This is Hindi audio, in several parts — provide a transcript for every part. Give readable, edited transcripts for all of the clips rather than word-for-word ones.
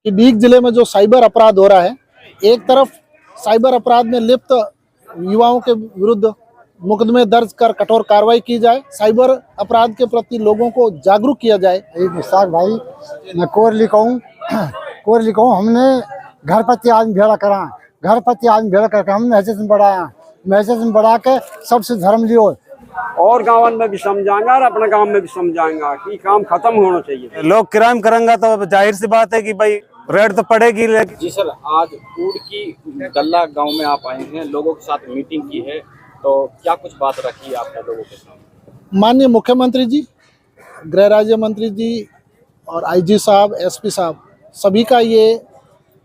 कि डीग जिले में जो साइबर अपराध हो रहा है, एक तरफ साइबर अपराध में लिप्त युवाओं के विरुद्ध मुकदमे दर्ज कर कठोर कार्रवाई की जाए, साइबर अपराध के प्रति लोगों को जागरूक किया जाए। मुश्ताक भाई, मैं कोरली कहूँ हमने घर पति आदमी भेड़ा करा, घर पति आदमी भेड़ा करके हम मैसेज में बढ़ा के सबसे धर्म लियो और गाँव में भी समझाएंगा और अपने गांव में भी समझाएंगा कि काम खत्म होना चाहिए। लोग क्राइम करेंगे तो जाहिर सी बात है कि भाई रेड तो पड़ेगी। जी सर, आज उड़की दल्ला गांव में आप आए हैं, लोगों के साथ मीटिंग की है, तो क्या कुछ बात रखी है आपने लोगों के साथ? माननीय मुख्यमंत्री जी, गृह राज्य मंत्री जी और आईजी साहब, एसपी साहब, सभी का ये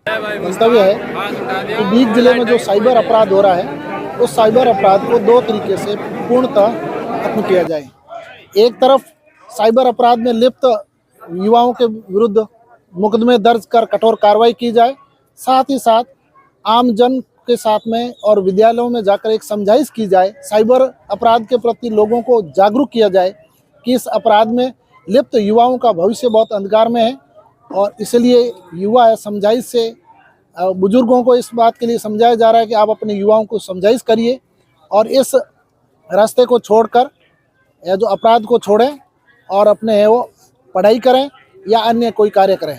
मंतव्य है कि डीग जिले में जो साइबर अपराध हो रहा है, उस साइबर अपराध को दो तरीके से पूर्णतः खत्म किया जाए। एक तरफ साइबर अपराध में लिप्त युवाओं के विरुद्ध मुकदमे दर्ज कर कठोर कार्रवाई की जाए, साथ ही साथ आम जन के साथ में और विद्यालयों में जाकर एक समझाइश की जाए, साइबर अपराध के प्रति लोगों को जागरूक किया जाए कि इस अपराध में लिप्त युवाओं का भविष्य बहुत अंधकार में है और इसलिए युवा समझाइश से बुजुर्गों को इस बात के लिए समझाया जा रहा है कि आप अपने युवाओं को समझाइश करिए और इस रास्ते को छोड़कर या जो अपराध को छोड़ें और अपने वो पढ़ाई करें या अन्य कोई कार्य करें।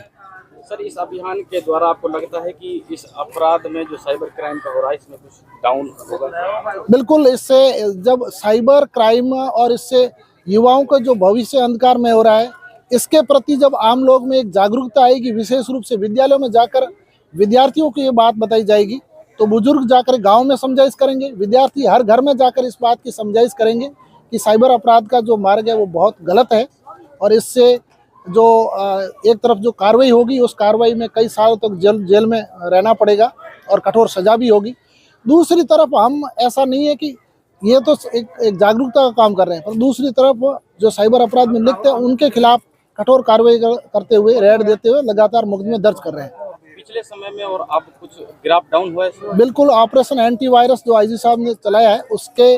सर, इस अभियान के द्वारा आपको लगता है कि इस अपराध में जो साइबर क्राइम का हो रहा है इसमें कुछ डाउन होगा? बिल्कुल, इससे जब साइबर क्राइम और इससे युवाओं का जो भविष्य अंधकार में हो रहा है, इसके प्रति जब आम लोग में एक जागरूकता आएगी, विशेष रूप से विद्यालयों में जाकर विद्यार्थियों को ये बात बताई जाएगी, तो बुजुर्ग जाकर गांव में समझाइश करेंगे, विद्यार्थी हर घर में जाकर इस बात की समझाइश करेंगे कि साइबर अपराध का जो मार्ग है वो बहुत गलत है और इससे जो एक तरफ जो कार्रवाई होगी, उस कार्रवाई में कई सालों तक जेल में रहना पड़ेगा और कठोर सजा भी होगी। दूसरी तरफ हम ऐसा नहीं है कि ये तो एक जागरूकता का काम कर रहे हैं, पर दूसरी तरफ जो साइबर अपराध में लिप्त है उनके खिलाफ कठोर कार्रवाई करते हुए, रेड देते हुए लगातार मुकदमे दर्ज कर रहे हैं। पिछले समय में और अब कुछ ग्राफ डाउन हुआ है? बिल्कुल, ऑपरेशन एंटीवायरस जो आईजी साहब ने चलाया है, उसके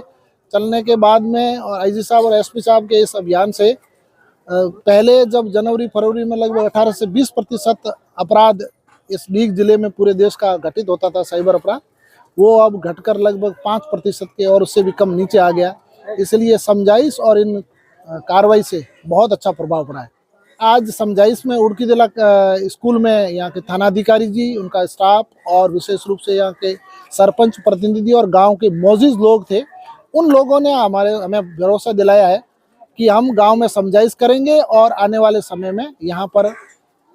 चलने के बाद में और आईजी साहब और एसपी साहब के इस अभियान से पहले जब जनवरी फरवरी में लगभग 18 से 20% अपराध इस डीग जिले में पूरे देश का घटित होता था साइबर अपराध, वो अब घटकर लगभग 5% के और उससे भी कम नीचे आ गया। इसलिए समझाइश और इन कार्रवाई से बहुत अच्छा प्रभाव पड़ा है। आज समझाइश में उड़की जिला स्कूल में यहाँ के थानाधिकारी जी, उनका स्टाफ और विशेष रूप से यहाँ के सरपंच प्रतिनिधि और गांव के मौजूद लोग थे, उन लोगों ने हमें भरोसा दिलाया है कि हम गांव में समझाइश करेंगे और आने वाले समय में यहाँ पर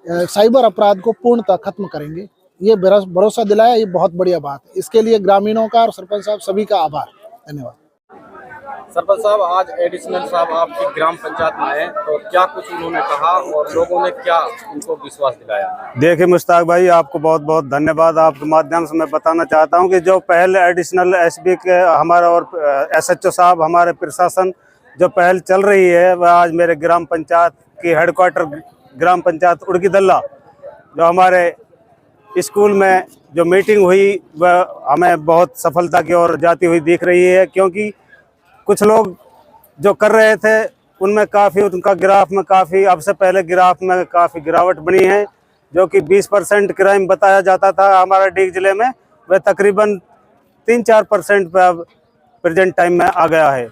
साइबर अपराध को पूर्णतः खत्म करेंगे। ये भरोसा दिलाया, ये बहुत बढ़िया बात है। इसके लिए ग्रामीणों का और सरपंच साहब सभी का आभार, धन्यवाद। सरपंच साहब, आज एडिशनल साहब आपकी ग्राम पंचायत में आए, तो क्या कुछ उन्होंने कहा और लोगों ने क्या उनको विश्वास दिलाया? देखिए मुश्ताक भाई, आपको बहुत बहुत धन्यवाद। आपके माध्यम से मैं बताना चाहता हूं कि जो पहले एडिशनल एसपी के हमारा और एसएचओ साहब, हमारे प्रशासन जो पहल चल रही है, वह आज मेरे ग्राम पंचायत की हेडक्वार्टर ग्राम पंचायत उड़की दल्ला जो हमारे स्कूल में जो मीटिंग हुई, वह हमें बहुत सफलता की ओर जाती हुई दिख रही है, क्योंकि कुछ लोग जो कर रहे थे उनमें काफ़ी उनका ग्राफ में काफ़ी अब से पहले ग्राफ में काफ़ी गिरावट बनी है। जो कि 20% क्राइम बताया जाता था हमारा डीग जिले में, वह तकरीबन 3-4% पे अब प्रेजेंट टाइम में आ गया है।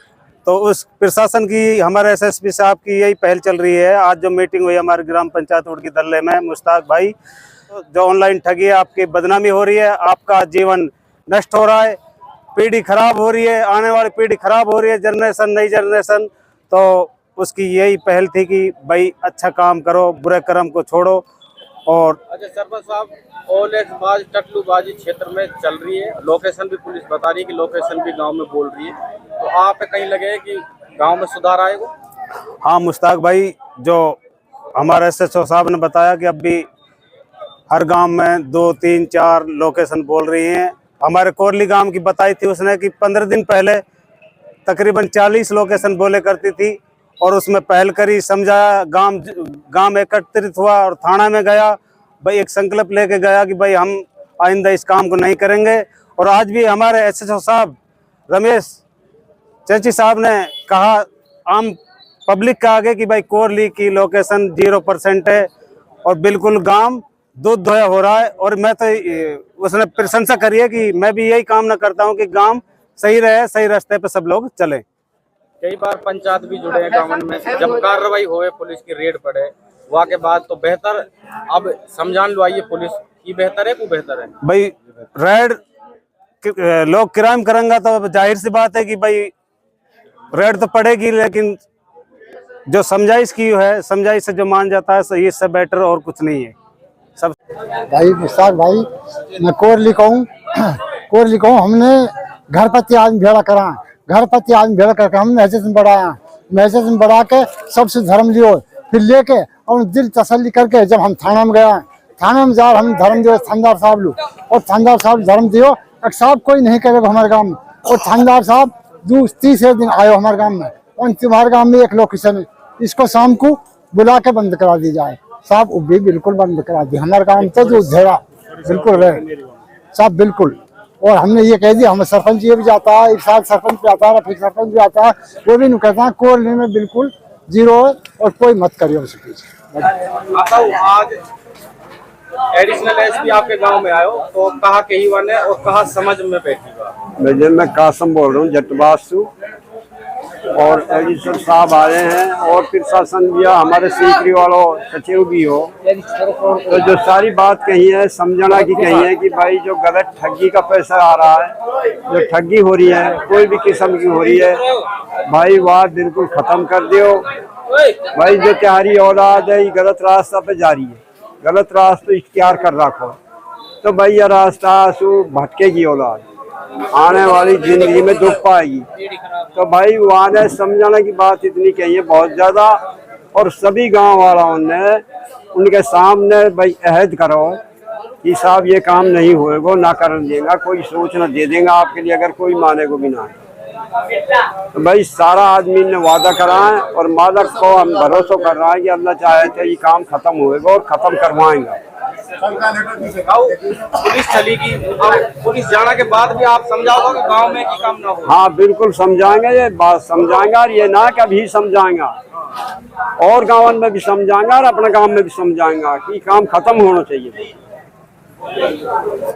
तो उस प्रशासन की, हमारे एसएसपी साहब की यही पहल चल रही है। आज जो मीटिंग हुई हमारे ग्राम पंचायत उड़की दल्ले में, मुश्ताक भाई, जो ऑनलाइन ठगी है, आपकी बदनामी हो रही है, आपका जीवन नष्ट हो रहा है, पीढ़ी खराब हो रही है, आने वाली पीढ़ी खराब हो रही है, जनरेशन नई जनरेशन, तो उसकी यही पहल थी कि भाई अच्छा काम करो, बुरे कर्म को छोड़ो। और अच्छा सरपंच साहब, ओलेबाज टटलूबाजी क्षेत्र में चल रही है, लोकेशन भी पुलिस बता रही है कि लोकेशन भी गांव में बोल रही है, तो आप कहीं लगे कि गांव में सुधार आएगा? हाँ मुश्ताक भाई, जो हमारे एसएचओ साहब ने बताया कि अब भी हर गांव में 2, 3, 4 लोकेशन बोल रही हैं। हमारे कोरली गांव की बताई थी उसने कि 15 दिन पहले तकरीबन 40 लोकेशन बोले करती थी और उसमें पहल करी, समझाया, गांव एकत्रित हुआ और थाना में गया, भाई एक संकल्प लेके गया कि भाई हम आइंदा इस काम को नहीं करेंगे। और आज भी हमारे एसएचओ साहब रमेश चेची साहब ने कहा आम पब्लिक के आगे कि भाई कोरली की लोकेशन 0% है और बिल्कुल गांव दूध धोया हो रहा है। और मैं तो उसने प्रशंसा करी है कि मैं भी यही कामना करता हूँ कि गांव सही रहे, सही रास्ते पे सब लोग चले। कई बार पंचायत भी जुड़े हैं गाँव में, जब कार्रवाई होए पुलिस की रेड पड़े वहाँ के बाद तो बेहतर, अब समझान लो आइए पुलिस की बेहतर है को बेहतर है भाई रेड लोग क्राइम करेंगे तो अब जाहिर सी बात है कि भाई रेड तो पड़ेगी, लेकिन जो समझाइश की है, समझाइश से जो मान जाता है सही, इससे बेटर और कुछ नहीं है सब। भाई विशाल भाई, मैं कोरली कहूँ हमने घर पत्ती आदमी भेड़ा करा, घर पत्ती आदमी भेड़ा करके हमने महजिद में बढ़ा के सबसे धर्म लियो, फिर लेके और दिल तसल्ली करके जब हम थाना में गया, थाना में जा हम धर्म दियो थानेदार साहब लो, और थानेदार साहब धर्म दियो, एक साहब कोई नहीं करेगा हमारे गाँव में, और थानेदार साहब तीसरे दिन आयो हमारे गाँव में, और तुम्हारे गाँव में एक लोकेशन है, इसको शाम को बुला के बंद करा दी जाए। साहब वो भी बिल्कुल बंद करा दी हमारे गाँव में, तो जो धेरा बिल्कुल रहे साहब बिल्कुल। और हमने ये कह दिया, हमें सरपंच ये भी जाता है, एक साथ सरपंच भी आता है, फिर सरपंच भी आता है, वो भी नहीं कहता है कोरली में बिल्कुल जीरो है और कोई मत करिए उसके पीछे। आज एडिशनल एसपी आपके गांव में आयो तो कहा कही वन है और कहा समझ में बैठी बात। मैं कासम बोल रहा हूँ जटवासु, और एडिशनल साहब आ रहे हैं और फिर शासन भी हमारे सीकरी वालों सचिव भी हो, तो जो सारी बात कही है समझना की कही है कि भाई जो गलत ठगी का पैसा आ रहा है, जो ठगी हो रही है कोई भी किस्म की हो रही है, भाई वह बिल्कुल खत्म कर दियो। भाई जो तुम्हारी औलाद है ये गलत रास्ता पे जा रही है, गलत रास्ता इख्तियार कर रखो, तो भाई यह रास्ता सु भटकेगी औलाद, आने वाली जिंदगी में दुख पाएगी। तो भाई वहाँ ने समझाने की बात इतनी कही है बहुत ज्यादा, और सभी गांव वालों ने उनके सामने भाई अहद करो कि साहब ये काम नहीं होएगा, ना करने देगा, कोई सूचना दे देगा आपके लिए अगर कोई माने को भी ना। तो भाई सारा आदमी ने वादा करा है और मालिक को हम भरोसा कर रहा है कि अल्लाह चाहे तो ये काम खत्म होएगा और खत्म करवाएंगे। पुलिस चलेगी, पुलिस जाने के बाद भी आप समझाओगे कि गांव में की काम ना हो? हाँ बिल्कुल समझाएंगे, ये बात समझाएंगे, और ये ना कभी समझाएंगे और गाँव में भी समझाएंगे और अपने गाँव में भी समझाएंगे कि काम खत्म होना चाहिए।